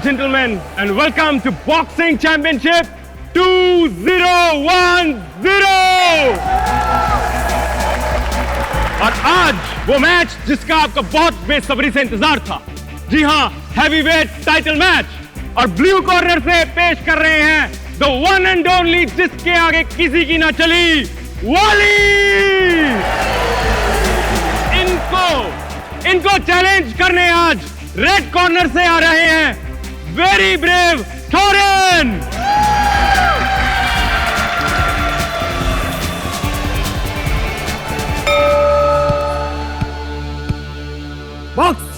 and gentlemen, and welcome to Boxing Championship 2010. और आज वो मैच जिसका आपका बहुत बेसब्री से इंतजार था। जी हां, हैवीवेट टाइटल मैच। और ब्लू कॉर्नर से पेश कर रहे हैं द वन एंड ओनली, जिसके आगे किसी की ना चली, वाली। इनको चैलेंज करने आज रेड कॉर्नर से आ रहे हैं वेरी ब्रेव टोरेन। बॉक्स।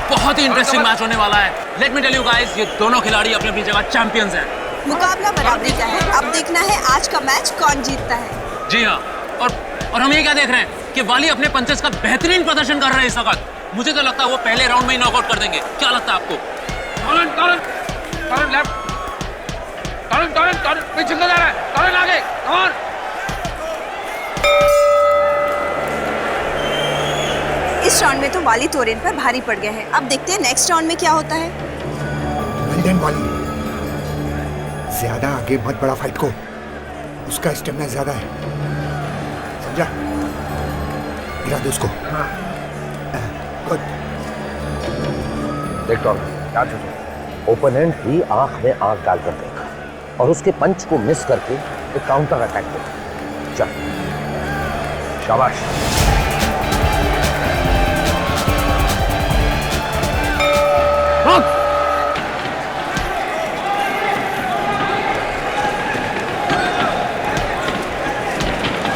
बहुत ही इंटरेस्टिंग मैच होने वाला है। Let me tell you guys, ये दोनों खिलाड़ी अपनी अपनी जगह चैंपियंस हैं। मुकाबला बराबरी का है। अब देखना है आज का मैच कौन जीतता है। जी हाँ, और हम ये क्या देख रहे हैं कि वाली अपने पंचेस का बेहतरीन प्रदर्शन कर रहे हैं इस वक्त। मुझे तो लगता है वो पहले राउंड में ही नॉकआउट कर देंगे। क्या लगता है आपको? पीछे जा रहा है, आगे, कम ऑन। इस राउंड में तो वाली टोरेन पर भारी पड़ गया है। अब देखते हैं नेक्स्ट राउंड में क्या होता है। वाली ज्यादा आगे मत बढ़ा फाइट को, उसका स्टेमिना ज्यादा है, समझा? गिरा दो उसको। गुड। देख क्या ओपोनेंट ही आंख में आंख डालकर देखा और उसके पंच को मिस करके एक काउंटर अटैक देखा। चल शाबाश।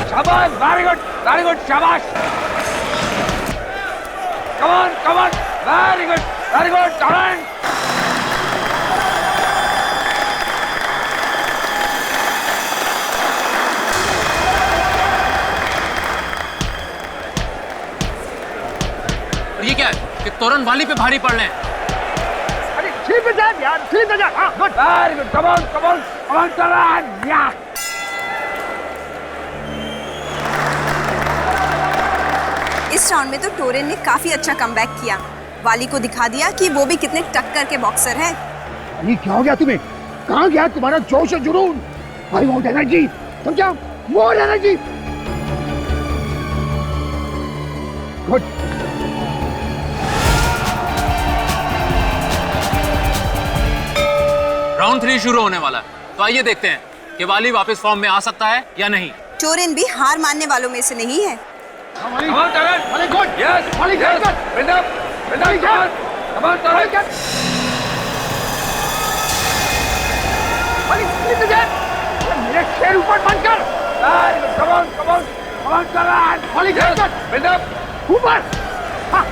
शाबाश, very good, शाबाश। Come on, very good, टोरेन। और ये क्या है कि तोरन वाली पे भारी पड़ रहे हैं। अरे ठीक है यार, ठीक है। हाँ, good, very good. Come on टोरेन, या। इस राउंड में तो टोरेन ने काफी अच्छा कमबैक किया। वाली को दिखा दिया कि वो भी कितने टक्कर के बॉक्सर है। ये क्या हो गया तुम्हें? कहाँ गया तुम्हारा जोश और जुनून? आई वांट एनर्जी, समझा? More energy. गुड। राउंड 3 शुरू होने वाला है, तो आइए देखते हैं कि वाली वापस फॉर्म में आ सकता है या नहीं। टोरेन भी हार मानने वालों में से नहीं है। मेरे शेर ऊपर बंद कर। ऊपर। हाँ,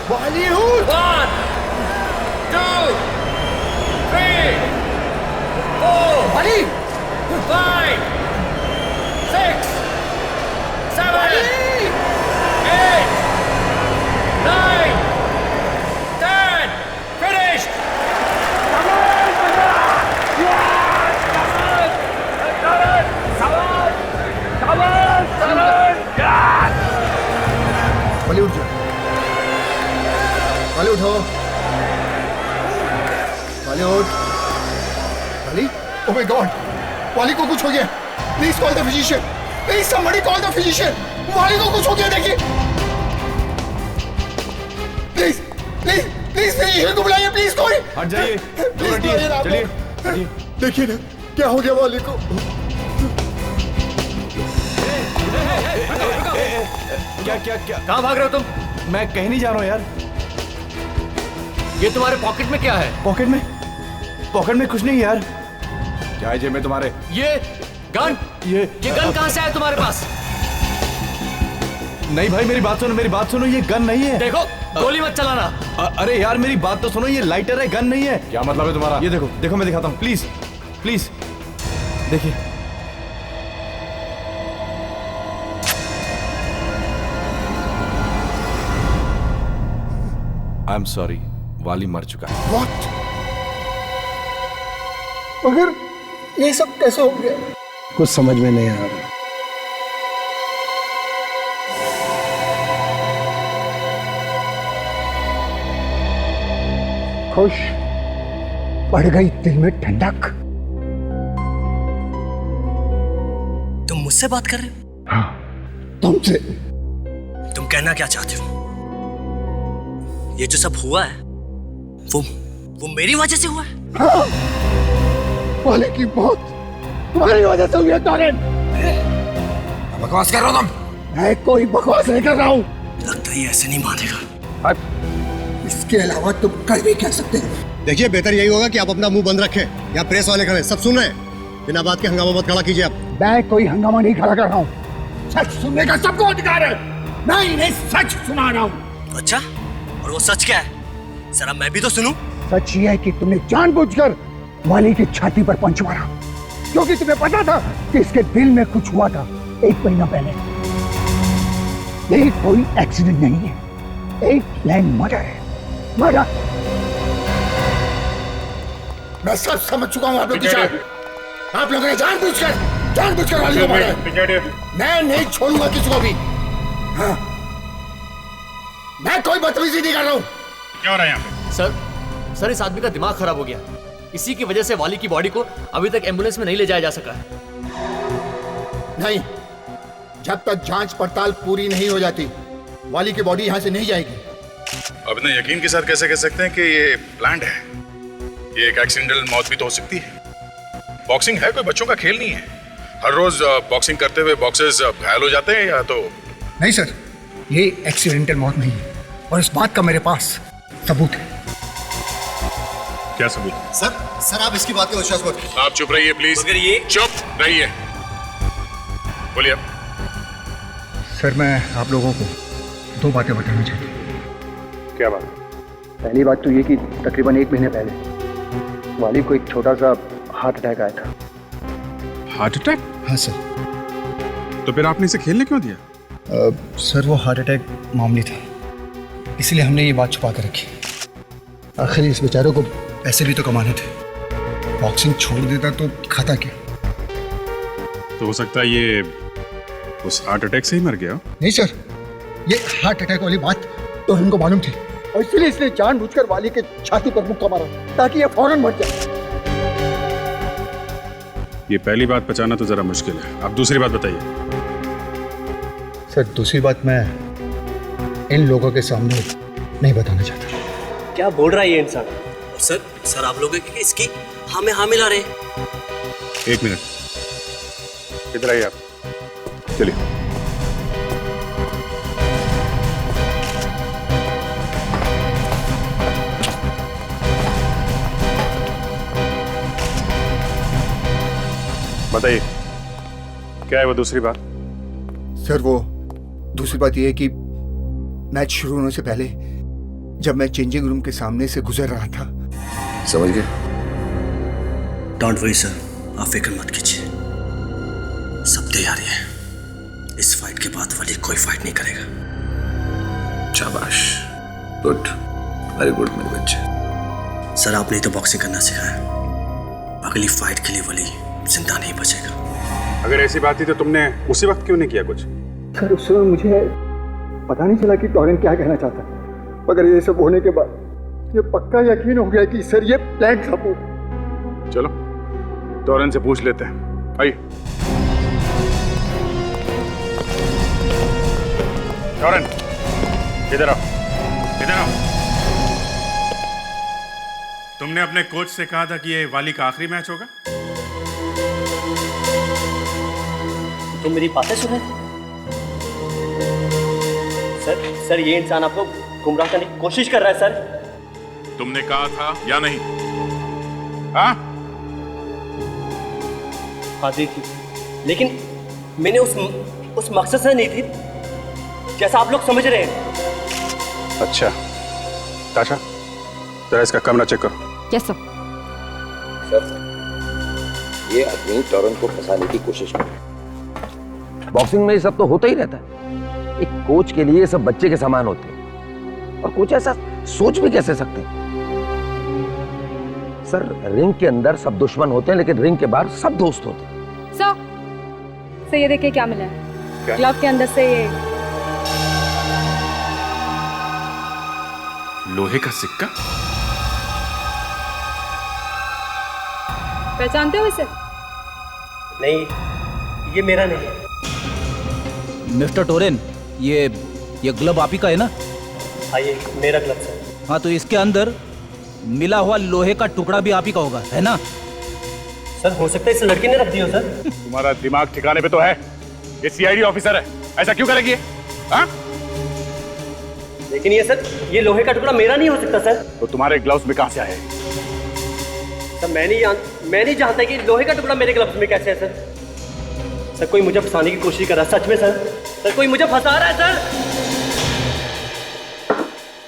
बॉलीवुड। 1, 2, 3, 4, 5, 6, 7, 8, 9, 10, finished! बॉलीवुड जा, वाली उठो, वाली। ओह माय गॉड, वाली को कुछ हो गया। Please call the physician, please somebody call the physician. वाली को कुछ हो गया, देखिए। प्लीज फिजिशियन को बुलाइए, प्लीज कोई। हट जाइए, चलिए। देखिए ना क्या हो गया वाली को। क्या कहाँ भाग रहे हो तुम? मैं कहीं नहीं जा रहा हूँ यार। ये तुम्हारे पॉकेट में क्या है? पॉकेट में कुछ नहीं यार। क्या है जेब में तुम्हारे? ये गन कहाँ से आया तुम्हारे पास? नहीं भाई, मेरी बात सुनो, ये गन नहीं है। देखो, गोली मत चलाना। अरे यार मेरी बात तो सुनो, ये लाइटर है, गन नहीं है। क्या मतलब है तुम्हारा? ये देखो मैं दिखाता हूँ, प्लीज प्लीज देखिए। आई एम सॉरी, वाली मर चुका है। What? मगर ये सब कैसे हो गया? कुछ समझ में नहीं आ रहा। खुश बढ़ गई दिल में ठंडक। तुम मुझसे बात कर रहे हो? हाँ, तुमसे। तुम कहना क्या चाहते हो? ये जो सब हुआ है वो मेरी वजह से हुआ है? हाँ, वाले की मौत तुम्हारी वजह से हुई है टॉरेंट। बकवास कर रहा हो तुम? मैं कोई बकवास नहीं कर रहा हूँ। लगता है ये ऐसे नहीं मानेगा। इसके अलावा तुम कर भी कह सकते हो। देखिए, बेहतर यही होगा कि आप अपना मुंह बंद रखें। यहाँ प्रेस वाले खड़े, सब सुन रहे हैं। बिना बात के हंगामा मत खड़ा कीजिए आप। मैं कोई हंगामा नहीं खड़ा कर रहा हूँ। सच सुनने का सबको अधिकार है। मैं इन्हें सच सुना रहा हूँ। अच्छा, और वो सच क्या है? जरा मैं भी तो सुनूं। सच ये है कि तुमने जानबूझकर वाली की छाती पर पंच मारा, क्योंकि तुम्हें पता था कि इसके दिल में कुछ हुआ था 1 महीना पहले। ये कोई एक्सीडेंट नहीं है, एक प्लान मर्डर है। मर्डर। मैं सब समझ चुका हूँ आप लोग की चाल। आप लोगों ने जानबूझकर वाली को मारा है। मैं नहीं छोड़ूंगा किसी को भी। हाँ, मैं कोई बदतमीजी नहीं कर रहा हूँ। क्या हो रहा है यहाँ पे? सर इस आदमी का दिमाग खराब हो गया। इसी की वजह से वाली की बॉडी को अभी तक एम्बुलेंस में नहीं ले जाया जा सका है। नहीं, जब तक जांच पड़ताल पूरी नहीं हो जाती वाली की बॉडी यहाँ से नहीं जाएगी। अब इतने यकीन के साथ कैसे कह सकते हैं कि ये प्लान्ड है? ये एक एक्सीडेंटल मौत भी तो हो सकती है। बॉक्सिंग है कोई बच्चों का खेल नहीं है। हर रोज बॉक्सिंग करते हुए बॉक्सर्स घायल हो जाते हैं या तो। नहीं सर, ये एक्सीडेंटल मौत नहीं है और इस बात का मेरे पास सबूत है। क्या सबूत? सर आप इसकी बात का विश्वास मत कीजिए। आप चुप रहिए प्लीज। मगर ये चुप रहिए। बोलिए। सर, मैं आप लोगों को 2 बातें बताना चाहता हूँ। क्या बात? पहली बात तो ये कि तकरीबन 1 महीने पहले वाली को एक छोटा सा हार्ट अटैक आया था। Heart attack? हाँ सर। तो फिर आपने इसे खेलने क्यों दिया? सर वो हार्ट अटैक मामूली था, इसलिए हमने ये बात छुपा कर रखी। आखिर इस बेचारे को पैसे भी तो कमाने थे। बॉक्सिंग छोड़ देता तो खाता क्या? तो हो सकता है ये उस हार्ट अटैक से ही मर गया हो। नहीं सर, ये हार्ट अटैक वाली बात तो हमको मालूम थी और इसलिए इसने जानबूझकर वाली के छाती पर मुक्का मारा ताकि ये फौरन मर जाए। ये पहली बात बचाना तो जरा मुश्किल है। आप दूसरी बात बताइए। सर दूसरी बात मैं इन लोगों के सामने नहीं बताना चाहता। क्या बोल रहा है ये इंसान? सर आप लोग इसकी हाँ में हाँ मिला रहे। 1 मिनट, इधर आइए आप। चलिए। बताइए क्या है वो दूसरी बात? सर वो दूसरी बात यह है कि मैच शुरू होने से पहले जब मैं चेंजिंग रूम के सामने से गुजर रहा था। समझ गए? डोंट वरी सर, आप फिक्र मत कीजिए, सब तैयारी है। इस फाइट के बाद वाली कोई फाइट नहीं करेगा। शाबाश, गुड, वेरी गुड मेरे बच्चे। सर आपने तो बॉक्सिंग करना सिखाया, अगली फाइट के लिए वाली जिंदा नहीं बचेगा। अगर ऐसी बात थी तो तुमने उसी वक्त क्यों नहीं किया कुछ? सर उस समय मुझे पता नहीं चला कि टॉरेंट क्या कहना चाहता, मगर ये सब होने के बाद ये पक्का यकीन हो गया कि सर ये प्लान था। चलो टॉरेंट से पूछ लेते हैं। आइए। टॉरेंट इधर आओ, इधर आओ। तुमने अपने कोच से कहा था कि ये वाली का आखिरी मैच होगा। तुम मेरी बातें सुन रहे थे? सर ये इंसान आपको गुमराह करने की कोशिश कर रहा है सर। तुमने कहा था या नहीं? हाँ देखिए, लेकिन मैंने उस मकसद से नहीं थी जैसा आप लोग समझ रहे हैं। अच्छा ताशा, जरा इसका कमरा चेक करो। Yes sir. ये आदमी टोरन को फंसाने की कोशिश कर रहा है। बॉक्सिंग में ये सब तो होता ही रहता है। एक कोच के लिए ये सब बच्चे के समान होते हैं, और कोच ऐसा सोच भी कैसे सकते हैं? सर, रिंग के अंदर सब दुश्मन होते हैं, लेकिन रिंग के बाहर सब दोस्त होते हैं। सर ये देखिए क्या मिला है। ग्लव के अंदर से ये लोहे का सिक्का। पहचानते हो इसे? नहीं, ये मेरा नहीं है। मिस्टर टोरेन, ये ग्लव आप ही का है ना? हाँ, ये मेरा ग्लव है। हाँ, तो इसके अंदर मिला हुआ लोहे का टुकड़ा भी आप ही का होगा, है ना? सर, हो सकता है इस लड़की ने रख दिया हो सर। तुम्हारा दिमाग ठिकाने पे तो है? ये सीआईडी ऑफिसर है, ऐसा क्यों करेगी? हाँ? लेकिन ये सर, ये लोहे का टुकड़ा मेरा नहीं हो सकता सर। तो तुम्हारे ग्लव्स में कहां से आए? सर, मैं नहीं जानता कि लोहे का टुकड़ा मेरे ग्लव्स में कैसे है सर। सर, कोई मुझे फंसाने की कोशिश कर रहा है, सच में सर। सर, कोई मुझे फंसा रहा है सर।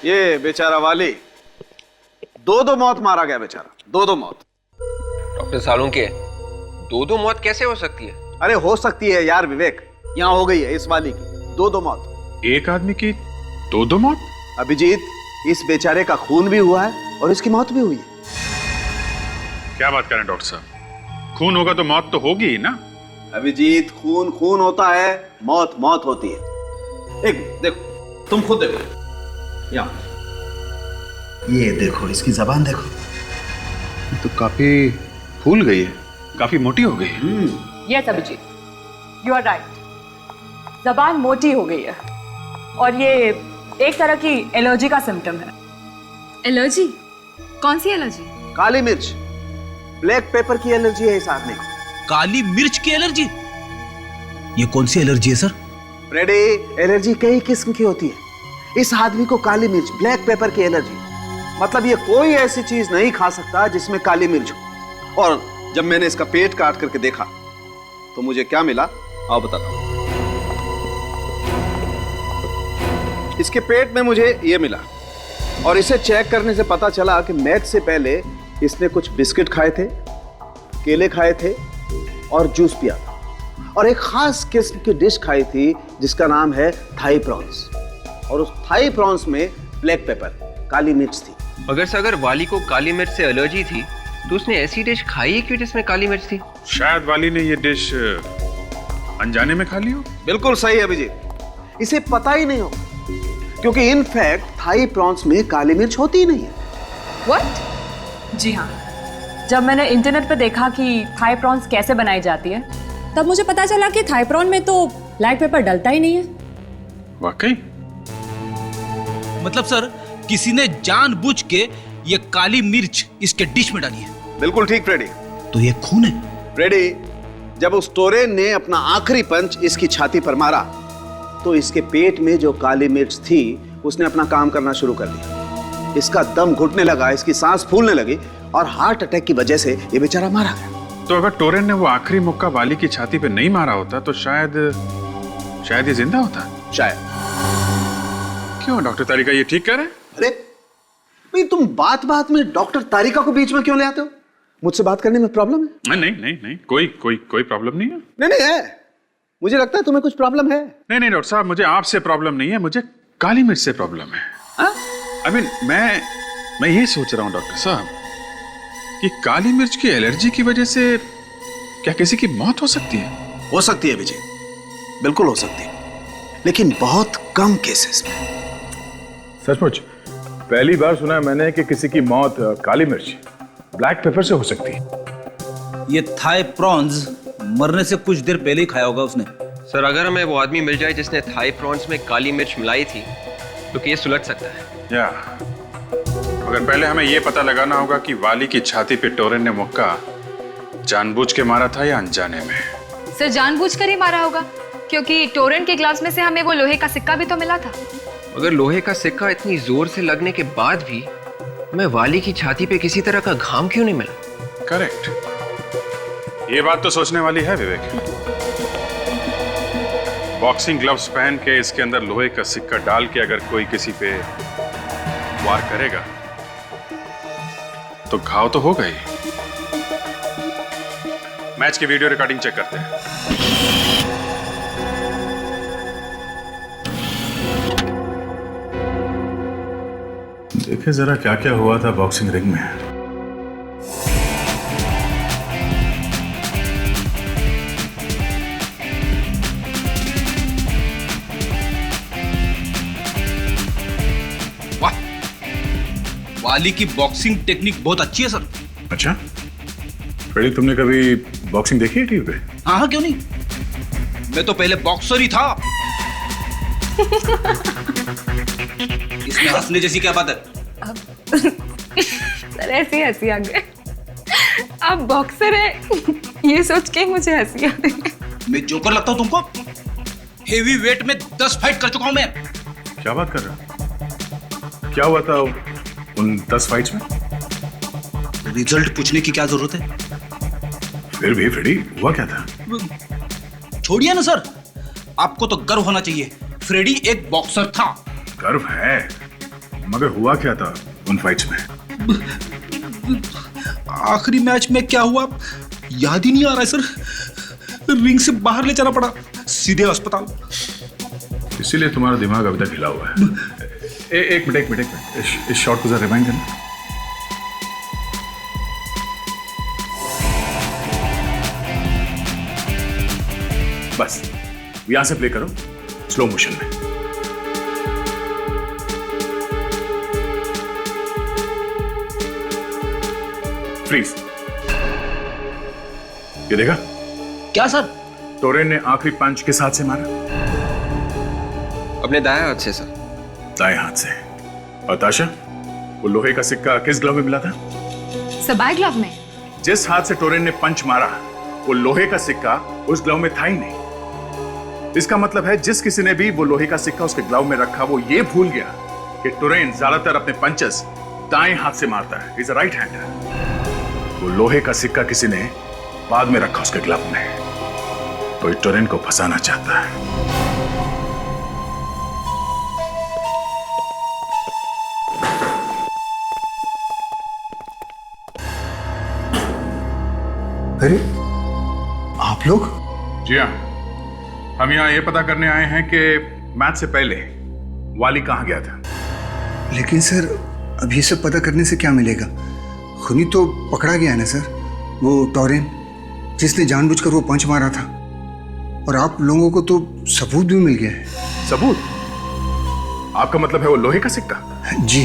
ये बेचारा वाली, दो मौत मारा गया बेचारा, दो मौत। डॉक्टर सालुंके, दो मौत कैसे हो सकती है? अरे हो सकती है यार विवेक, यहाँ हो गई है इस वाली की दो मौत। एक आदमी की दो मौत? अभिजीत, इस बेचारे का खून भी हुआ है और इसकी मौत भी हुई है। क्या बात करें डॉक्टर साहब, खून होगा तो मौत तो होगी ही ना? अभिजीत, खून होता है, मौत होती है। एक देखो, तुम खुद देखो, यहाँ ये देखो, इसकी जबान देखो, ये तो काफी फूल गई है, काफी मोटी हो गई है। Yes Abhijit, you are right, जबान मोटी हो गई है और ये एक तरह की एलर्जी का सिम्टम है। एलर्जी? कौन सी एलर्जी? काली मिर्च, ब्लैक पेपर की एलर्जी है इस आदमी को। काली मिर्च की एलर्जी? ये कौन सी एलर्जी है सर? फ्रेडी, एलर्जी कई किस्म की होती है। इस आदमी को काली मिर्च, ब्लैक पेपर की एलर्जी, मतलब ये कोई ऐसी चीज नहीं खा सकता जिसमें काली मिर्च हो। और जब मैंने इसका पेट काट करके देखा तो मुझे क्या मिला, आओ बताता हूं। इसके पेट में मुझे ये मिला, और इसे चेक करने से पता चला कि मैच से पहले इसने कुछ बिस्किट खाए थे, केले खाए थे और जूस पिया था, और एक खास किस्म की डिश खाई थी जिसका नाम है थाई प्रॉन्स, और उस थाई प्रॉन्स में ब्लैक पेपर, काली मिर्च थी। अगर वाली को काली मिर्च से एलर्जी थी तो उसने ऐसी डिश खाई है क्यों जिसमें काली मिर्च थी? शायद वाली ने ये डिश अनजाने में खा ली हो। बिल्कुल सही अभिजीत, इसे पता ही नहीं हो, क्योंकि इनफैक्ट थाई प्रॉन्स में काली मिर्च होती ही नहीं है। व्हाट? जी हाँ, जब मैंने इंटरनेट पे देखा कि थाई प्रॉन्स कैसे बनाई जाती है, तब मुझे पता चला कि थाई प्रॉन में तो ब्लैक पेपर डलता ही नहीं है। वाकई? मतलब सर, किसी ने जानबूझ के ये काली मिर्च इसके डिश में डाली है। बिल्कुल ठीक फ्रेडी। तो ये खून है? फ्रेडी, जब उस टोरेन ने अपना आखिरी पंच इसकी छाती पर मारा तो इसके पेट में जो काली मिर्च थी उसने अपना काम करना शुरू कर दिया। इसका दम घुटने लगा, इसकी सांस फूलने लगी, और हार्ट अटैक की वजह से ये बेचारा मारा गया। तो अगर टोरेन ने वो आखिरी मुक्का वाली की छाती पे नहीं मारा होता तो शायद ये जिंदा होता। शायद। क्यों डॉक्टर तारिका ये ठीक कह रहे हैं? अरे भाई, तुम बात में डॉक्टर तारिका को बीच में क्यों ले आते हो? मुझसे बात करने में प्रॉब्लम है? नहीं, कोई प्रॉब्लम नहीं है। नहीं है, मुझे लगता है तुम्हें कुछ प्रॉब्लम है। नहीं डॉक्टर साहब, मुझे आपसे प्रॉब्लम नहीं है, मुझे काली मिर्च से प्रॉब्लम है। आई मीन, मैं ये सोच रहा हूँ डॉक्टर साहब कि काली मिर्च की एलर्जी की वजह से क्या किसी की मौत हो सकती है? हो सकती है विजय, बिल्कुल हो सकती है, लेकिन बहुत कम केसेस में। सचमुच पहली बार सुना है मैंने कि किसी की मौत काली मिर्च, ब्लैक पेपर से हो सकती है। ये थाई प्रॉन्स मरने से कुछ देर पहले ही खाया होगा उसने। सर, अगर हमें वो आदमी मिल जाए जिसने थाई प्रॉन्स में काली मिर्च मिलाई थी तो केस सुलझ सकता है। या मगर पहले हमें यह पता लगाना होगा कि वाली की छाती पे टोरेन ने मुक्का जानबूझ के मारा था या अनजाने में। सर, जानबूझकर ही मारा होगा, क्योंकि टोरेन के ग्लास में से हमें वो लोहे का सिक्का भी तो मिला था। अगर लोहे का सिक्का इतनी जोर से लगने के बाद भी हमें वाली की छाती पे किसी तरह का घाव क्यों नहीं मिला? करेक्ट, ये बात तो सोचने वाली है विवेक। बॉक्सिंग ग्लव्स पहन के इसके अंदर लोहे का सिक्का डाल के अगर कोई किसी पे वार करेगा तो घाव तो होगा ही। मैच की वीडियो रिकॉर्डिंग चेक करते हैं। देखे जरा क्या क्या हुआ था बॉक्सिंग रिंग में। वाह, वाली की बॉक्सिंग टेक्निक बहुत अच्छी है सर। अच्छा फ्रेडी, तुमने कभी बॉक्सिंग देखी है टीवी पे? हाँ हाँ, क्यों नहीं, मैं तो पहले बॉक्सर ही था। इसमें हंसने जैसी क्या बात है? सर ऐसी हंसी आ गई। आप बॉक्सर है ये सोच के मुझे हंसी आ रही। मैं जोकर लगता हूँ तुमको? हेवी वेट में 10 फाइट कर चुका हूं मैं। क्या बात कर रहा हो? क्या हुआ था उन 10 फाइट्स में? रिजल्ट पूछने की क्या जरूरत है? फिर भी फ्रेडी, हुआ क्या था? छोड़िए ना सर, आपको तो गर्व होना चाहिए। फ्रेडी एक बॉक्सर था। गर्व है, मगर हुआ क्या था उन फाइट्स में? आखिरी मैच में क्या हुआ याद ही नहीं आ रहा है सर। रिंग से बाहर ले जाना पड़ा, सीधे अस्पताल। इसीलिए तुम्हारा दिमाग अभी तक हिला हुआ है। एक मिनट, इस शॉट को जरा रिवाइंड करना। बस यहां से प्ले करो स्लो मोशन में। फ्रीज। ये देखा? क्या सर? टोरेन ने आखिरी पंच किस हाथ से मारा? अपने दाएं हाथ से सर। दाएं हाथ से। और ताशा, वो लोहे का सिक्का किस ग्लव में मिला था? सबाई ग्लव में। जिस हाथ से टोरेन ने पंच मारा वो लोहे का सिक्का उस ग्लव में था ही नहीं। इसका मतलब है जिस किसी ने भी वो लोहे का सिक्का उसके ग्लव में रखा वो ये भूल गया कि टोरेन ज्यादातर अपने पंचेस दाएं हाथ से मारता है। Is a right hander. वो लोहे का सिक्का किसी ने बाद में रखा उसके ग्लव में। कोई टोरेन को फंसाना चाहता है। अरे आप लोग? जी हाँ, हम यहाँ ये पता करने आए हैं कि मैच से पहले वाली कहाँ गया था। लेकिन सर अब ये सब पता करने से क्या मिलेगा? खूनी तो पकड़ा गया है ना सर, वो टोरेन जिसने जानबूझकर वो पंच मारा था। और आप लोगों को तो सबूत भी मिल गया है। सबूत? आपका मतलब है वो लोहे का सिक्का? जी।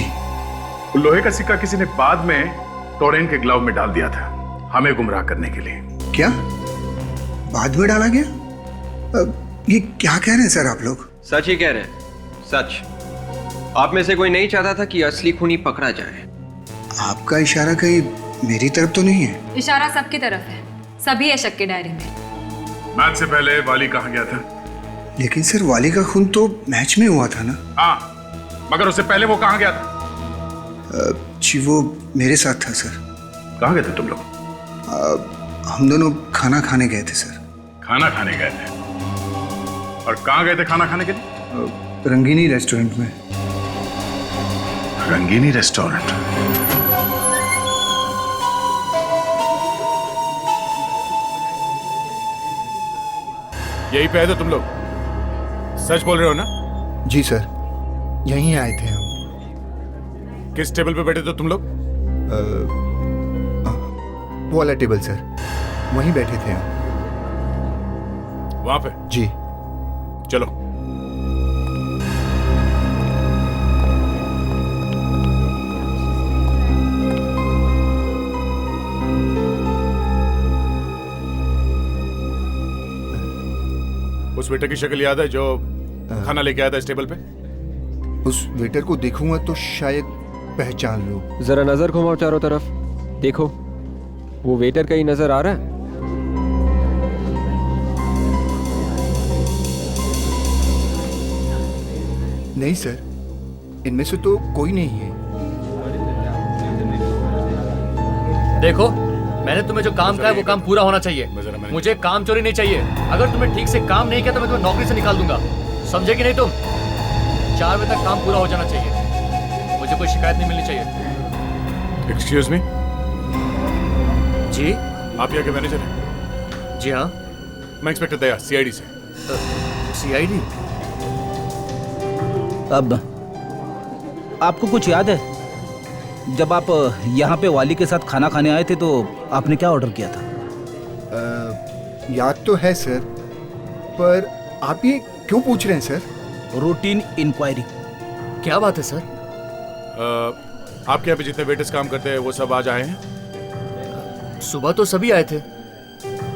वो लोहे का सिक्का किसी ने बाद में टोरेन के ग्लव में डाल दिया था हमें गुमराह करने के लिए। क्या बाद में डाला गया? ये क्या कह रहे हैं सर आप लोग? सच ही कह रहे हैं, सच। आप में से कोई नहीं चाहता था कि असली खूनी पकड़ा जाए। आपका इशारा कहीं मेरी तरफ तो नहीं है? इशारा सबकी तरफ है, सभी है शक के दायरे में। मैच से पहले वाली कहाँ गया था? लेकिन सर वाली का खून तो मैच में हुआ था ना? हाँ, मगर उससे पहले वो कहाँ गया था? जी वो मेरे साथ था सर। कहाँ गए थे तुम लोग? हम दोनों खाना खाने गए थे सर। खाना खाने गए थे? और कहाँ गए थे खाना खाने के लिए? रंगीनी रेस्टोरेंट में। रंगीनी रेस्टोरेंट? यही पे आए थे तुम लोग? सच बोल रहे हो ना? जी सर, यहीं आए थे हम। किस टेबल पे बैठे थे तुम लोग? वो वाला टेबल सर, वहीं बैठे थे हम। वहां पे? जी। चलो। उस वेटर की शक्ल याद है जो खाना लेके आया था इस टेबल पे? उस वेटर को देखूंगा तो शायद पहचान लूं। जरा नजर घुमाओ चारों तरफ, देखो वो वेटर कहीं नजर आ रहा है? नहीं सर, इनमें से तो कोई नहीं है। देखो, मैंने तुम्हें जो काम कहा है वो काम पूरा होना चाहिए। मुझे काम चोरी नहीं चाहिए। अगर तुमने ठीक से काम नहीं किया तो मैं तुम्हें नौकरी से निकाल दूंगा। समझे कि नहीं तुम? 4 बजे तक काम पूरा हो जाना चाहिए। मुझे कोई शिकायत नहीं मिलनी चाहिए। Excuse me? जी? आप यहाँ के मैनेजर हैं? जी हाँ। मैं इंस्पेक्टर दया, सीआईडी से। सीआईडी? अब आपको कुछ याद है, जब आप यहाँ पे वाली के साथ खाना खाने आए थे तो आपने क्या ऑर्डर किया था? याद तो है सर, पर आप ये क्यों पूछ रहे हैं सर? Routine inquiry. क्या बात है सर? आपके यहाँ पे जितने वेटर्स काम करते हैं वो सब आज आए हैं? सुबह तो सभी आए थे।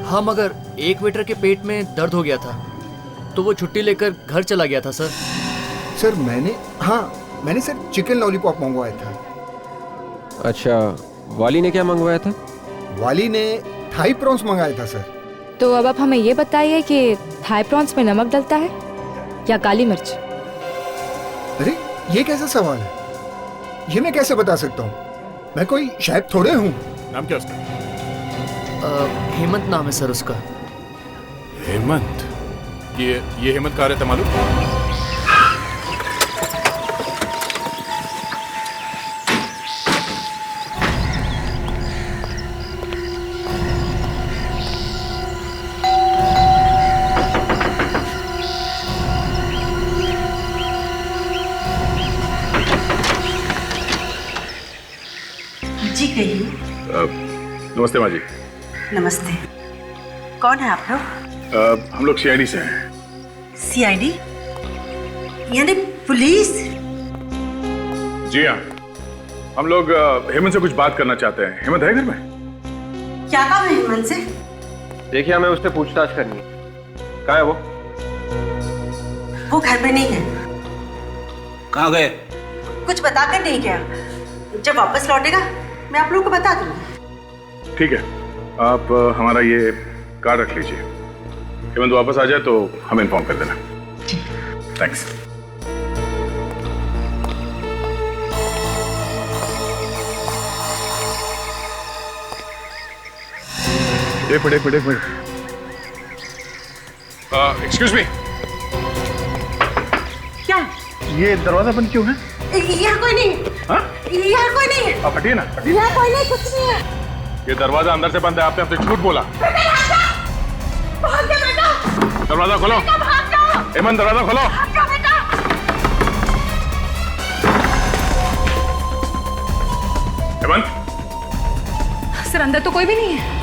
हाँ, मगर एक वेटर के पेट में दर्द हो गया था तो वो छुट्टी लेकर घर चला गया था सर। सर मैंने सर चिकन लॉलीपॉप मंगवाया था। अच्छा, वाली ने क्या मंगवाया था? वाली ने थाई प्रॉन्स मंगाया था सर। तो अब आप हमें ये बताइए कि थाई प्रॉन्स में नमक डलता है या काली मिर्च? अरे ये कैसा सवाल है? ये मैं कैसे बता सकता हूँ? मैं कोई शेफ थोड़े हूँ। नाम क्या उसका? हेमंत नाम है सर उसका। हेमंत? ये हेमंत कहाँ रहता मालूम? जी कहिए। नमस्ते माँ जी। नमस्ते। कौन है आप लोग? हम लोग सीआईडी से हैं। सीआईडी यानी पुलिस? जी हाँ, हम लोग हेमंत से कुछ बात करना चाहते हैं। हेमंत है घर में? क्या काम है हेमंत से? देखिए, हमें उससे पूछताछ करनी है। कहाँ है वो? वो घर में नहीं है। कहाँ गए? कुछ बताकर नहीं गया। जब वापस लौटेगा मैं आप लोगों को बता दूंगी। ठीक है, आप हमारा ये कार्ड रख लीजिए। हेमंत वापस आ जाए तो हमें इन्फॉर्म कर देना। थैंक्स। एक मिनट। Excuse me. क्या? ये दरवाजा बंद क्यों है? यहाँ कोई नहीं। हाँ? यहाँ कोई नहीं है। आप हटिए ना। यहाँ कोई नहीं, कुछ नहीं है। ये दरवाजा अंदर से बंद है, आपने हमसे झूठ बोला। भाग जा बेटा। दरवाजा खोलो। भाग जाओ। हेमंत, दरवाजा खोलो। भाग जाओ बेटा। हेमंत। सर अंदर तो कोई भी नहीं है।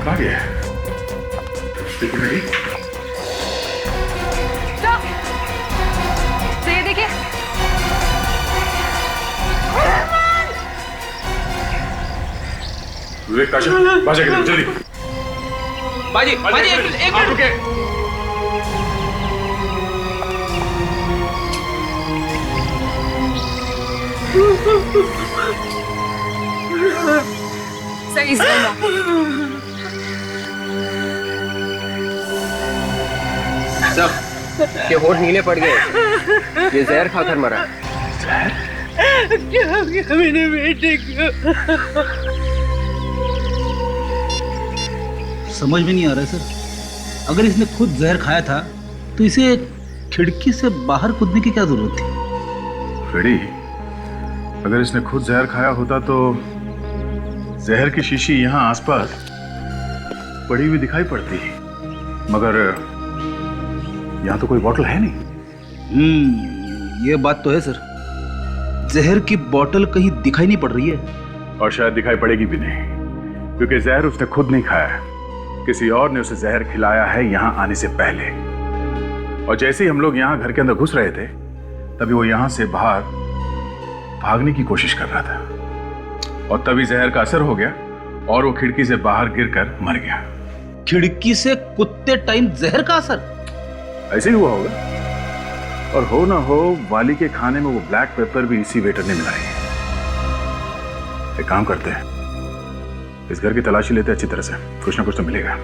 कहाँ गया? तो ये देखिए। विवेक, काशी, बाजा के जल्दी। बाजी एक आप रुके। सही सुनो। सब के होठ नीले पड़ गए। ये जहर खाकर मरा। क्या हो गया मेरे बेटे को? समझ में नहीं आ रहा है सर। अगर इसने खुद जहर खाया था तो इसे खिड़की से बाहर कूदने की क्या जरूरत थी? फ्रेडी, अगर इसने खुद जहर खाया होता तो जहर की शीशी यहाँ आसपास पड़ी हुई दिखाई पड़ती, मगर यहाँ तो कोई बोतल है नहीं। ये बात तो है सर। जहर की बोतल कहीं दिखाई नहीं पड़ रही है। और शायद दिखाई पड़ेगी भी नहीं, क्योंकि जहर उसने खुद नहीं खाया, किसी और ने उसे जहर खिलाया है यहाँ आने से पहले। और जैसे ही हम लोग यहाँ घर के अंदर घुस रहे थे, तभी वो यहाँ से बाहर भागने की कोशिश कर रहा था, और तभी जहर का असर हो गया और वो खिड़की से बाहर गिरकर मर गया। खिड़की से कूदते टाइम जहर का असर? ऐसे ही हुआ होगा। और हो ना हो, वाली के खाने में वो ब्लैक पेपर भी इसी वेटर ने मिलाई है। एक काम करते हैं, इस घर की तलाशी लेते अच्छी तरह से, कुछ ना कुछ तो मिलेगा।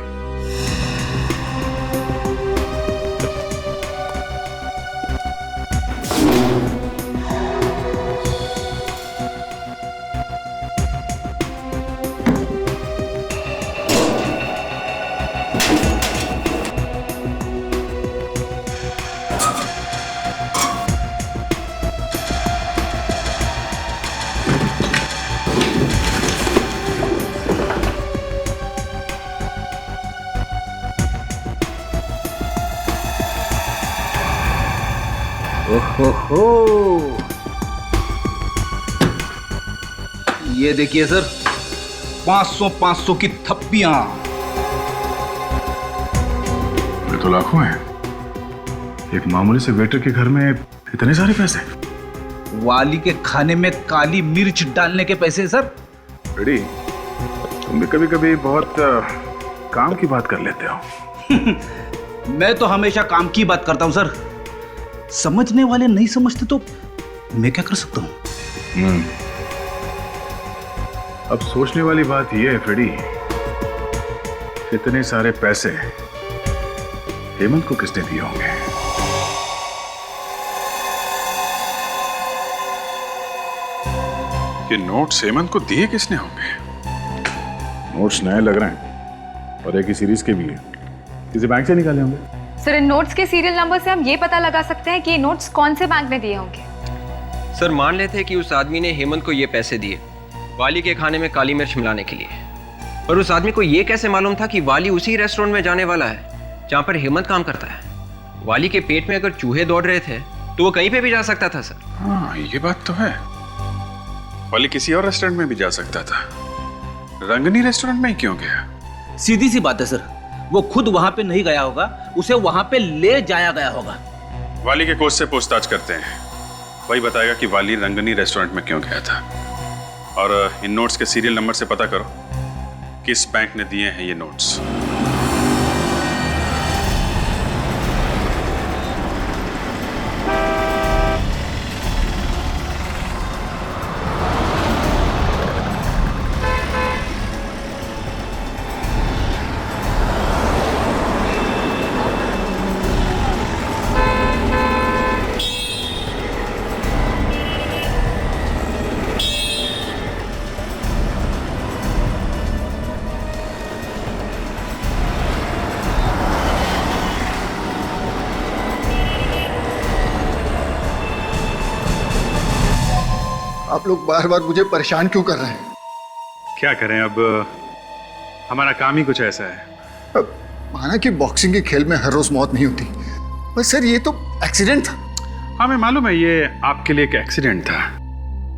ओहो, ये देखिए सर, 500 की थप्पियां। ये तो लाखों हैं। एक मामूली से वेटर के घर में इतने सारे पैसे। वाली के खाने में काली मिर्च डालने के पैसे सर। रेडी, तुम भी कभी कभी बहुत काम की बात कर लेते हो। मैं तो हमेशा काम की बात करता हूं सर। समझने वाले नहीं समझते तो मैं क्या कर सकता हूं? अब सोचने वाली बात यह है फ्रेडी, इतने सारे पैसे हेमंत को किसने दिए होंगे? ये नोट्स हेमंत को दिए किसने होंगे? नोट्स नए लग रहे हैं और एक ही सीरीज के भी है। किसी बैंक से निकाले होंगे। सर, इन नोट्स के सीरियल नंबर से हम ये पता लगा सकते हैं कि ये नोट्स कौन से बैंक ने दिए होंगे। सर मान लेते हैं कि उस आदमी ने हेमंत को ये पैसे दिए वाली के खाने में काली मिर्च मिलाने के लिए, पर उस आदमी को ये कैसे मालूम था कि वाली उसी रेस्टोरेंट में जाने वाला है जहां पर हेमंत काम करता है? वाली के पेट में अगर चूहे दौड़ रहे थे तो वो कहीं पे भी जा सकता था सर। हाँ, ये बात तो है। वाली किसी और रेस्टोरेंट में भी जा सकता था, रंगनी रेस्टोरेंट में ही क्यों गया? सीधी सी बात है सर, वो खुद वहां पे नहीं गया होगा, उसे वहां पे ले जाया गया होगा। वाली के कोच से पूछताछ करते हैं, वही बताएगा कि वाली रंगनी रेस्टोरेंट में क्यों गया था। और इन नोट्स के सीरियल नंबर से पता करो किस बैंक ने दिए हैं ये नोट्स। आप लोग बार बार मुझे परेशान क्यों कर रहे हैं? क्या करें, अब हमारा काम ही कुछ ऐसा है। अब माना कि बॉक्सिंग के खेल में हर रोज मौत नहीं होती, पर सर ये तो एक्सीडेंट था। हाँ मैं मालूम है, ये आपके लिए एक एक्सीडेंट था।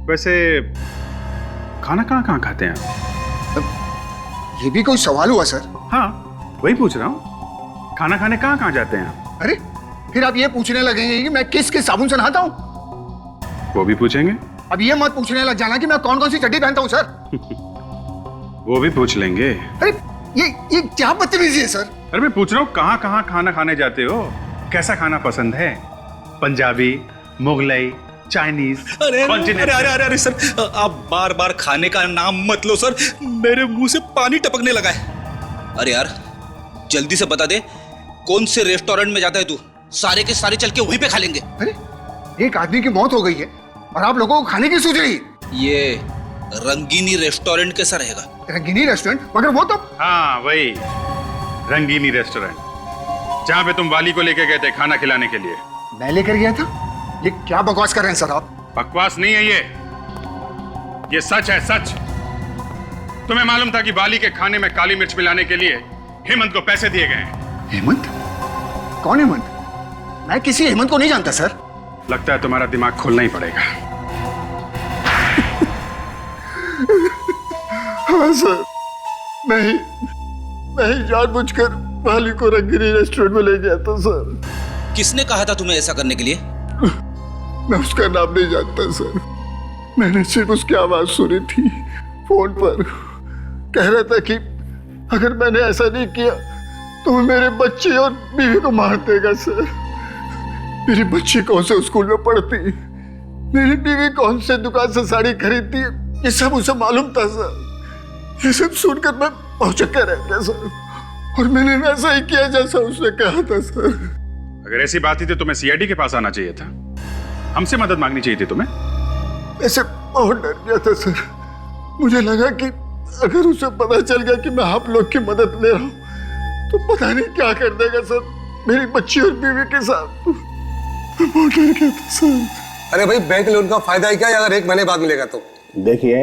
वैसे खाना कहाँ खाते हैं आप? ये भी कोई सवाल हुआ सर? हाँ वही पूछ रहा हूँ, खाना खाने कहाँ जाते हैं आप? अरे फिर आप ये पूछने लगेंगे कि मैं किस साबुन से नहाता हूँ? वो भी पूछेंगे। अब ये मत पूछने लग जाना कि मैं कौन कौन सी चड्डी पहनता हूँ सर। वो भी पूछ लेंगे। अरे ये क्या बदतमीजी है सर? अरे मैं पूछ रहा हूँ कहाँ खाना खाने जाते हो, कैसा खाना पसंद है? पंजाबी, मुगलई, चाइनीज? अरे सर, आप बार बार खाने का नाम मत लो सर, मेरे मुंह से पानी टपकने लगा है। अरे यार जल्दी से बता दे, कौन से रेस्टोरेंट में जाता है तू? सारे के सारे चल के वहीं पे खा लेंगे। अरे एक आदमी की मौत हो गई है और आप लोगों को खाने की सूझ रही? ये रंगीनी रेस्टोरेंट कैसा रहेगा? रंगीनी रेस्टोरेंट? मगर वो तो हाँ वही रंगीनी रेस्टोरेंट जहाँ पे तुम वाली को लेके गए थे खाना खिलाने के लिए। मैं लेकर गया था? ये क्या बकवास कर रहे हैं सर आप? बकवास नहीं है ये सच है, सच। तुम्हें मालूम था कि वाली के खाने में काली मिर्च मिलाने के लिए हेमंत को पैसे दिए गए हैं। हेमंत? कौन हेमंत? मैं किसी हेमंत को नहीं जानता सर। लगता है तुम्हारा दिमाग खोलना ही पड़ेगा। हाँ सर, मैं ही जानबूझकर वाली को रंगीनी रेस्टोरेंट में ले गया था सर। किसने कहा था तुम्हें ऐसा करने के लिए? मैं उसका नाम नहीं जानता सर, मैंने सिर्फ उसकी आवाज सुनी थी फोन पर। कह रहा था कि अगर मैंने ऐसा नहीं किया तो वो मेरे बच्चे और बीवी को मार देगा सर। मेरी बच्ची कौन से स्कूल में पढ़ती, मेरी बीवी कौन से दुकान से साड़ी खरीदती है, ये सब उसे मालूम था सर। ये सब सुनकर मैं भौचक्का रह गया सर, और मैंने वैसा ही किया जैसा उसने कहा था सर। अगर ऐसी बात थी तो तुम्हें सीआईडी के पास आना चाहिए था, हमसे मदद मांगनी चाहिए थी तुम्हें। ऐसे बहुत डर गया था सर, मुझे लगा कि अगर उसे पता चल गया कि मैं आप लोग की मदद ले रहा हूँ तो पता नहीं क्या कर देगा सर मेरी बच्ची और बीवी के साथ। बहुत डर गया था सर। अरे भाई बैंक लोन का फायदा ही क्या है अगर 1 महीने बाद मिलेगा तो? देखिए,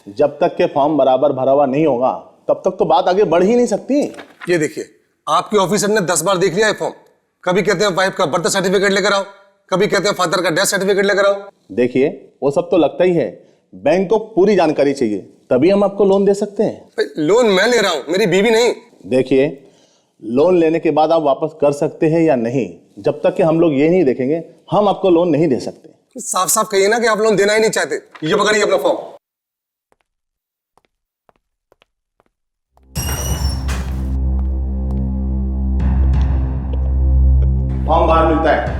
जब तक के फॉर्म बराबर भरा हुआ नहीं होगा तब तक तो बात आगे बढ़ ही नहीं सकती। ये देखिए, आपके ऑफिसर ने 10 बार देख लिया है फॉर्म। कभी कहते हैं वाइफ का बर्थ सर्टिफिकेट लेकर आओ, कभी कहते हैं फादर का डेथ सर्टिफिकेट लेकर आओ। देखिए वो सब तो लगता ही है, बैंक को पूरी जानकारी चाहिए तभी हम आपको लोन दे सकते हैं। लोन मैं ले रहा हूँ, मेरी बीवी नहीं। देखिए लोन लेने के बाद आप वापस कर सकते हैं या नहीं, जब तक कि हम लोग ये नहीं देखेंगे हम आपको लोन नहीं दे सकते। साफ साफ कहिए ना कि आप लोन देना ही नहीं चाहते। ये पकड़िए अपना फॉर्म। फॉर्म बाहर मिलता है।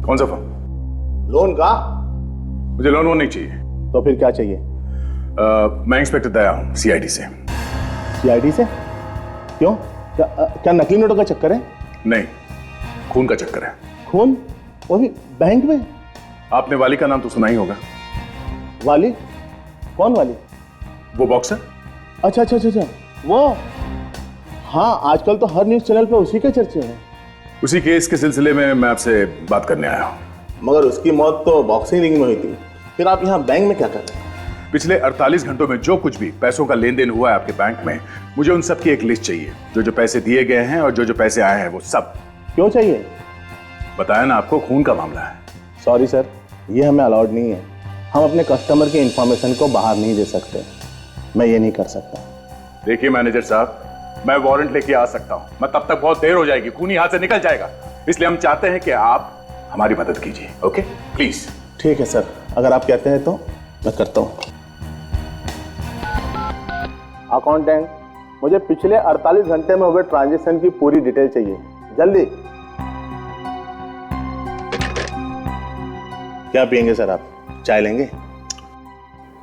कौन सा फॉर्म? लोन का? मुझे लोन वोन नहीं चाहिए। तो फिर क्या चाहिए? मैं इंस्पेक्टर दया हूँ सीआईडी से। सीआईडी से? क्यों? क्या नकली नोटों का चक्कर है? नहीं, खून का चक्कर है। खून? वो भी बैंक में? आपने वाली का नाम तो सुना ही होगा। वाली? कौन वाली? वो बॉक्सर। अच्छा अच्छा अच्छा अच्छा, वो हाँ, आजकल तो हर न्यूज चैनल पे उसी के चर्चे हैं। उसी केस के सिलसिले में मैं आपसे बात करने आया हूँ। मगर उसकी मौत तो बॉक्सिंग रिंग में हुई थी, फिर आप यहाँ बैंक में क्या कर रहे हैं? पिछले 48 घंटों में जो कुछ भी पैसों का लेन देन हुआ है आपके बैंक में, मुझे उन सब की एक लिस्ट चाहिए। जो जो पैसे दिए गए हैं और जो जो पैसे आए हैं वो सब। क्यों चाहिए? बताया ना आपको, खून का मामला है। सॉरी सर, ये हमें अलाउड नहीं है। हम अपने कस्टमर की इंफॉर्मेशन को बाहर नहीं दे सकते। मैं ये नहीं कर सकता। देखिए मैनेजर साहब, मैं वारंट लेके आ सकता हूँ, मैं तब तक बहुत देर हो जाएगी, खूनी हाथ से निकल जाएगा। इसलिए हम चाहते हैं कि आप हमारी मदद कीजिए। Okay please. ठीक है सर, अगर आप कहते हैं तो मैं करता हूँ। अकाउंटेंट, मुझे पिछले 48 घंटे में हुए ट्रांजैक्शन की पूरी डिटेल चाहिए, जल्दी। क्या पियेंगे सर आप? चाय लेंगे?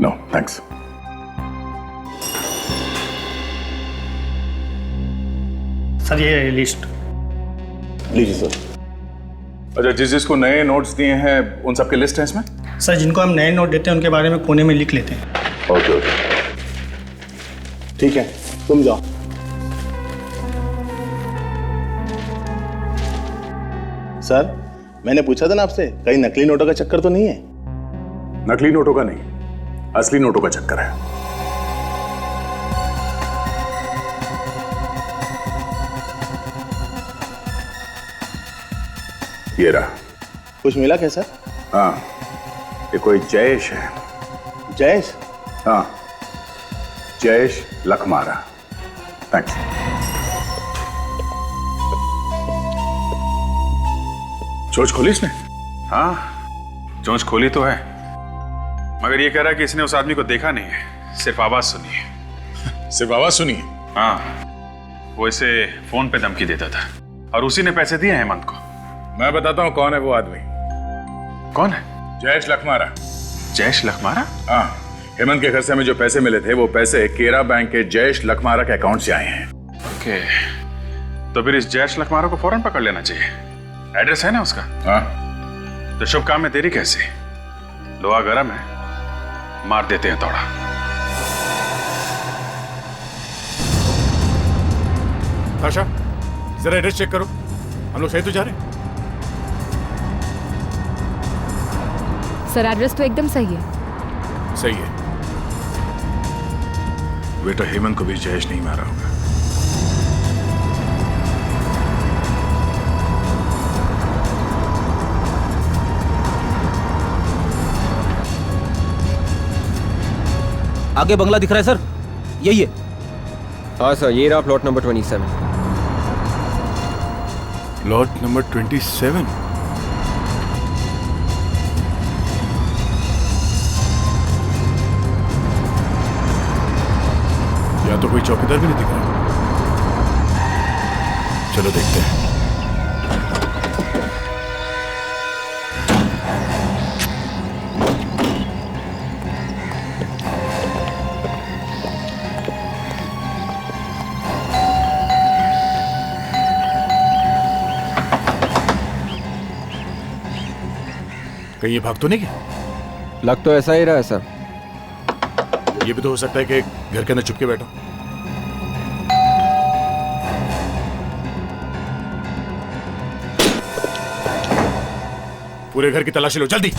No thanks. सर ये लिस्ट लीजिए सर। अच्छा, जिसको नए नोट्स दिए हैं उन सबकी लिस्ट है इसमें? सर जिनको हम नए नोट देते हैं उनके बारे में कोने में लिख लेते हैं। ओके ओके ठीक है, तुम जाओ। सर मैंने पूछा था ना आपसे, कहीं नकली नोटों का चक्कर तो नहीं है? नकली नोटों का नहीं, असली नोटों का चक्कर है। ये रहा। कुछ मिला क्या सर? हाँ, ये कोई जयेश है। जयेश? हाँ, जयेश लखमारा। थैंक्स। चोंच खोली इसने? हाँ, चोंच खोली तो है, मगर ये कह रहा है कि इसने उस आदमी को देखा नहीं है, सिर्फ आवाज सुनी है। सिर्फ आवाज सुनी है? हाँ, वो इसे फोन पे धमकी देता था और उसी ने पैसे दिए हेमंत को। मैं बताता हूँ कौन है वो आदमी। कौन है? जयेश लखमारा। जयेश लखमारा? हाँ, हेमंत के घर से हमें जो पैसे मिले थे वो पैसे केरा बैंक के जयेश लखमारा के अकाउंट से आए हैं। ओके, तो फिर इस जयेश लखमारा को फौरन पकड़ लेना चाहिए। एड्रेस है ना उसका? हाँ। तो शुभ काम में देरी कैसे? लोहा गरम है, मार देते हैं तोड़ा। आशा, जरा एड्रेस चेक करो, हम लोग सही तो जा रहे हैं? सर एड्रेस तो एकदम सही है। सही है। बेटा हेमंत को भी जयेश नहीं मारा होगा। आगे बंगला दिख रहा है सर, यही है। हाँ सर, ये रहा प्लॉट नंबर 27। Plot number 27? या तो कोई चौकीदार भी नहीं दिख रहा। चलो देखते हैं। कहीं ये भाग तो नहीं गया? लग तो ऐसा ही रहा है सर। ये भी तो हो सकता है कि घर के अंदर छुप के बैठा। पूरे घर की तलाशी लो जल्दी।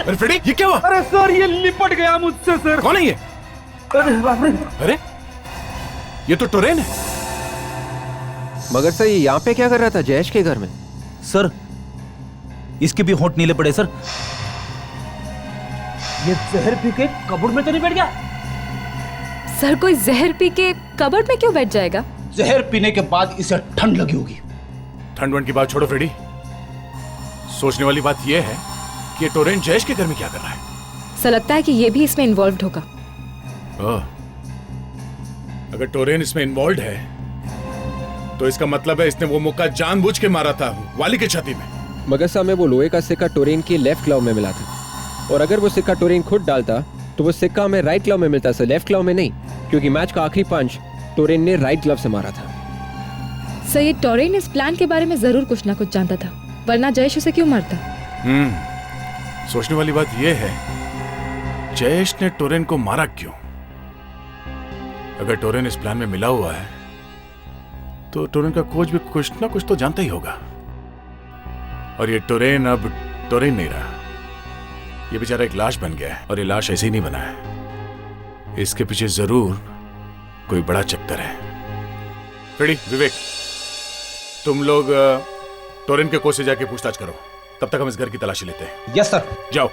अरे फ्रेडी, ये क्या हुआ? अरे सर, ये लिपट गया मुझसे सर। कौन है ये? अरे बाप रे। अरे ये तो टोरेन है। मगर सर ये यहाँ पे क्या कर रहा था जयेश के घर में? सर इसके भी होंठ नीले पड़े सर। ये जहर पी के कबर्ड में तो नहीं बैठ गया? सर कोई जहर पी के कबर्ड में क्यों बैठ जाएगा? जहर पीने के बाद इसे ठंड लगी होगी। ठंड वंड की बात छोड़ो फ्रेडी, सोचने वाली बात यह है कि ये टोरेन जयेश के घर में क्या कर रहा है? सर लगता है कि ये भी इसमें इन्वॉल्व होगा। अगर टोरेन इसमें इन्वॉल्व है तो इसका मतलब है इसने वो मुक्का जानबूझ के मारा था वाली की छाती में। मगर साहब में वो लोहे का सिक्का टोरेन की लेफ्ट क्लव में मिला था, और अगर वो सिक्का टोरेन खुद डालता तो वो सिक्का हमें राइट क्लव में मिलता सर, लेफ्ट क्लव में नहीं, क्योंकि मैच का आखिरी पंच टोरेन ने राइट ग्लव से मारा था। सर ये टोरेन इस प्लान के बारे में जरूर कुछ ना कुछ जानता था, वरना जयेश उसे क्यों मारता? सोचने वाली बात यह है जयेश ने टोरेन को मारा क्यों? अगर टोरेन इस प्लान में मिला हुआ है तो टोरेन का कोच भी कुछ ना कुछ तो जानता ही होगा, और ये टोरेन अब टोरेन नहीं रहा, ये बेचारा एक लाश बन गया है, और ये लाश ऐसे ही नहीं बना है, इसके पीछे जरूर कोई बड़ा चक्कर है। फ्रेडी, विवेक, तुम लोग टोरेन के कोच से जाके पूछताछ करो, तब तक हम इस घर की तलाशी लेते हैं। Yes sir. जाओ।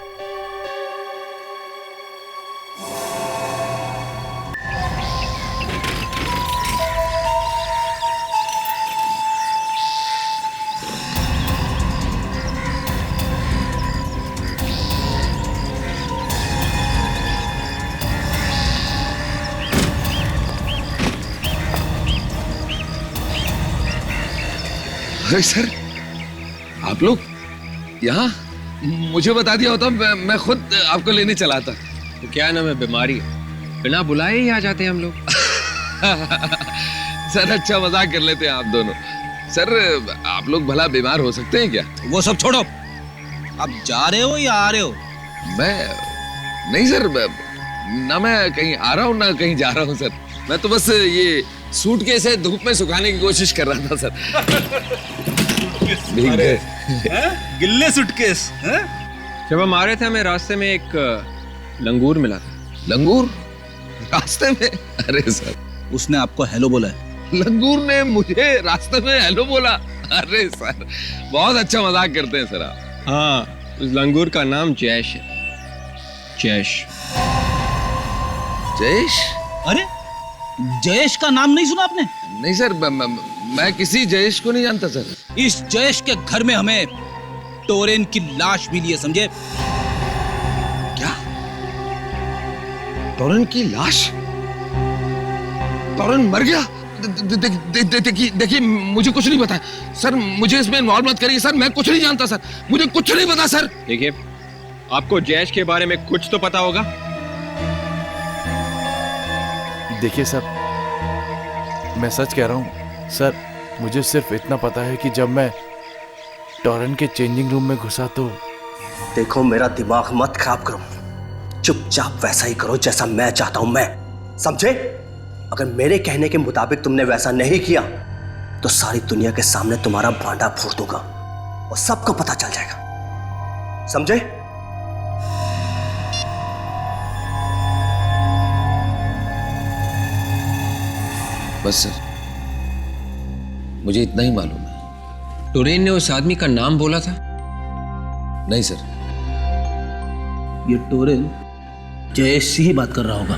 अरे सर, आप लोग यहाँ? मुझे बता दिया होता मैं खुद आपको लेने चला था। तो क्या नाम है, बीमारी बिना बुलाए ही आ जाते हैं हम लोग। सर अच्छा मजाक कर लेते हैं आप दोनों। सर आप लोग भला बीमार हो सकते हैं क्या? वो सब छोड़ो, आप जा रहे हो या आ रहे हो? मैं नहीं सर, ना मैं कहीं आ रहा हूँ ना कहीं जा रहा हूँ सर, मैं तो बस ये सूटकेस है धूप में सुखाने की कोशिश कर रहा था सर। गिल्ले सूटकेस? जब हम आ रहे थे हमें रास्ते में एक लंगूर मिला था। लंगूर रास्ते में? अरे सर, उसने आपको हेलो बोला है। लंगूर ने मुझे रास्ते में हेलो बोला? अरे सर बहुत अच्छा मजाक करते हैं सर आप। हाँ, उस लंगूर का नाम जयेश है। जयेश। जयेश? अरे जयेश का नाम नहीं सुना आपने? नहीं सर, मैं किसी जयेश को नहीं जानता सर। इस जयेश के घर में हमें टोरेन की लाश मिली है, समझे? क्या? टोरेन की लाश? टोरेन मर गया? देखिए मुझे कुछ नहीं पता सर, मुझे इसमें इन्वॉल्व मत करिए सर, मैं कुछ नहीं जानता सर, मुझे कुछ नहीं पता सर। देखिए आपको जयेश के बारे में कुछ तो पता होगा। देखिए सर, मैं सच कह रहा हूँ सर, मुझे सिर्फ इतना पता है कि जब मैं टोरेन के चेंजिंग रूम में घुसा तो। देखो मेरा दिमाग मत खराब करो, चुपचाप वैसा ही करो जैसा मैं चाहता हूं, मैं, समझे? अगर मेरे कहने के मुताबिक तुमने वैसा नहीं किया तो सारी दुनिया के सामने तुम्हारा भांडा फोड़ दूंगा और सबको पता चल जाएगा, समझे? बस सर, मुझे इतना ही मालूम है। टोरेन ने उस आदमी का नाम बोला था? नहीं सर। ये टोरेन जयेश से ही बात कर रहा होगा।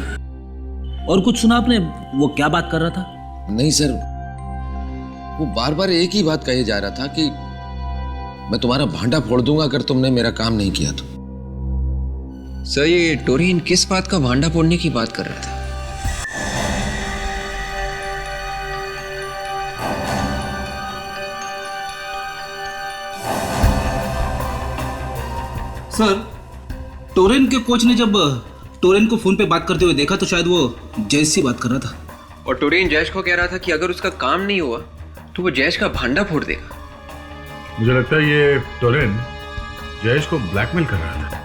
और कुछ सुना आपने? वो क्या बात कर रहा था? नहीं सर, वो बार बार एक ही बात कहे जा रहा था कि मैं तुम्हारा भांडा फोड़ दूंगा अगर तुमने मेरा काम नहीं किया तो। सर ये टोरेन किस बात का भांडा फोड़ने की बात कर रहा था? सर टोरेन के कोच ने जब टोरेन को फोन पे बात करते हुए देखा तो शायद वो जयेश से बात कर रहा था, और टोरेन जयेश को कह रहा था कि अगर उसका काम नहीं हुआ तो वो जयेश का भांडा फोड़ देगा। मुझे लगता है ये टोरेन जयेश को ब्लैकमेल कर रहा था।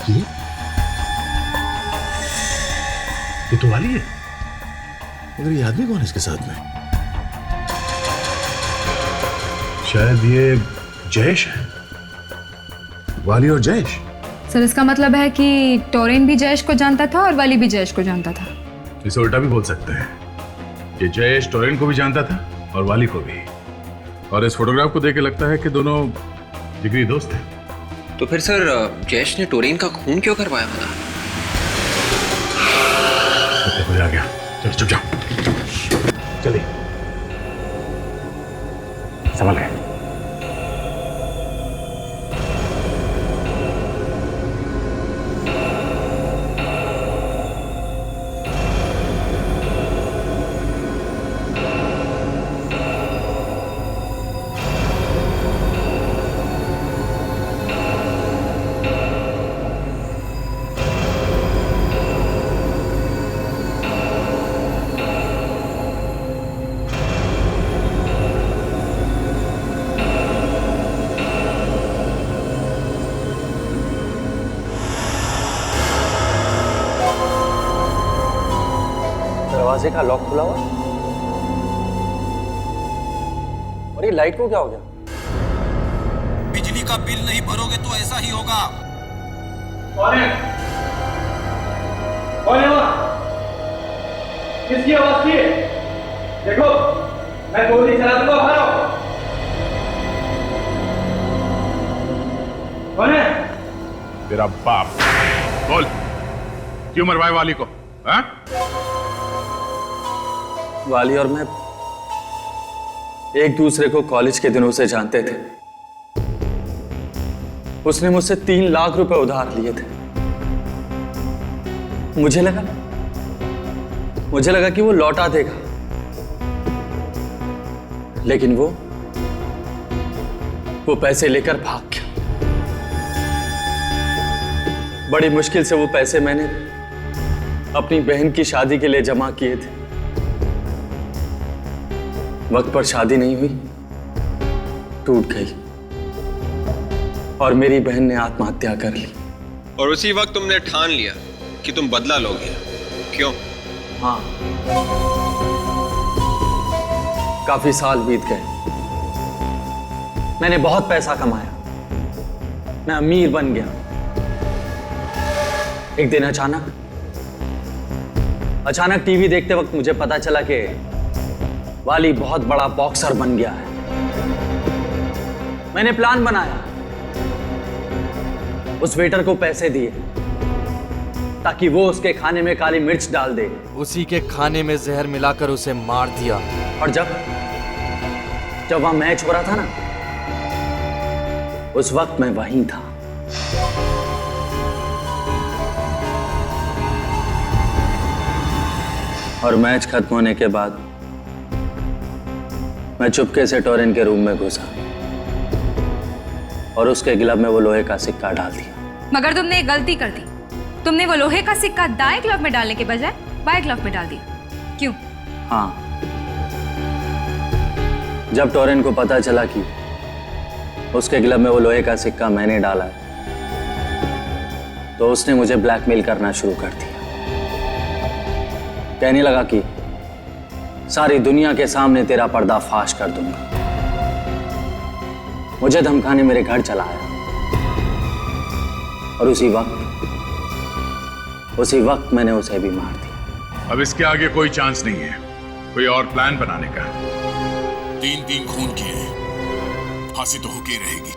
ये तो वाली है, मगर ये आदमी कौन है इसके साथ में? शायद ये जयेश है। वाली और जयेश। सर इसका मतलब है कि टोरेन भी जयेश को जानता था और वाली भी जयेश को जानता था। इसे उल्टा भी बोल सकते हैं कि जयेश टोरेन को भी जानता था और वाली को भी। और इस फोटोग्राफ को देख के लगता है कि दोनों जिगरी दोस्त हैं। तो फिर सर जयेश ने टोरेन का खून क्यों करवाया बता? देखो आ गया, चलो चुप जाओ, चलिए संभल गए। दरवाजे का लॉक खुला हुआ और ये लाइट को क्या हो गया? बिजली का बिल नहीं भरोगे तो ऐसा ही होगा। कौन है? कौन है वहाँ? किसकी आवाज की है? देखो मैं गोली चला दूंगा, बाहर आओ। कौन है? तेरा बाप। बोल, क्यों मरवाए वाली को? हाँ? वाली और मैं एक दूसरे को कॉलेज के दिनों से जानते थे। उसने मुझसे 3 लाख रुपए उधार लिए थे। मुझे लगा कि वो लौटा देगा, लेकिन वो पैसे लेकर भाग गया। बड़ी मुश्किल से वो पैसे मैंने अपनी बहन की शादी के लिए जमा किए थे। वक्त पर शादी नहीं हुई, टूट गई और मेरी बहन ने आत्महत्या कर ली। और उसी वक्त तुमने ठान लिया कि तुम बदला लोगे। क्यों? हाँ, काफी साल बीत गए, मैंने बहुत पैसा कमाया, मैं अमीर बन गया। एक दिन अचानक टीवी देखते वक्त मुझे पता चला कि वाली बहुत बड़ा बॉक्सर बन गया है। मैंने प्लान बनाया, उस वेटर को पैसे दिए ताकि वो उसके खाने में काली मिर्च डाल दे। उसी के खाने में जहर मिलाकर उसे मार दिया। और जब वहां मैच हो रहा था ना, उस वक्त मैं वहीं था। और मैच खत्म होने के बाद मैं चुपके से टोरेन के रूम में घुसा और उसके ग्लव में वो लोहे का सिक्का डाल दिया। मगर तुमने एक गलती कर दी। तुमने वो लोहे का सिक्का दाएं ग्लव में डालने के बजाय बाएं ग्लव में डाल दिया। क्यों? हाँ, जब टोरेन को पता चला कि उसके ग्लव में वो लोहे का सिक्का मैंने डाला है, तो उसने मुझे ब्लैकमेल करना शुरू कर दिया। कहने लगा कि सारी दुनिया के सामने तेरा पर्दाफाश कर दूंगा। मुझे धमकाने मेरे घर चला आया और उसी वक्त मैंने उसे भी मार दिया। अब इसके आगे कोई चांस नहीं है कोई और प्लान बनाने का। 3 खून किए, फांसी तो होके रहेगी।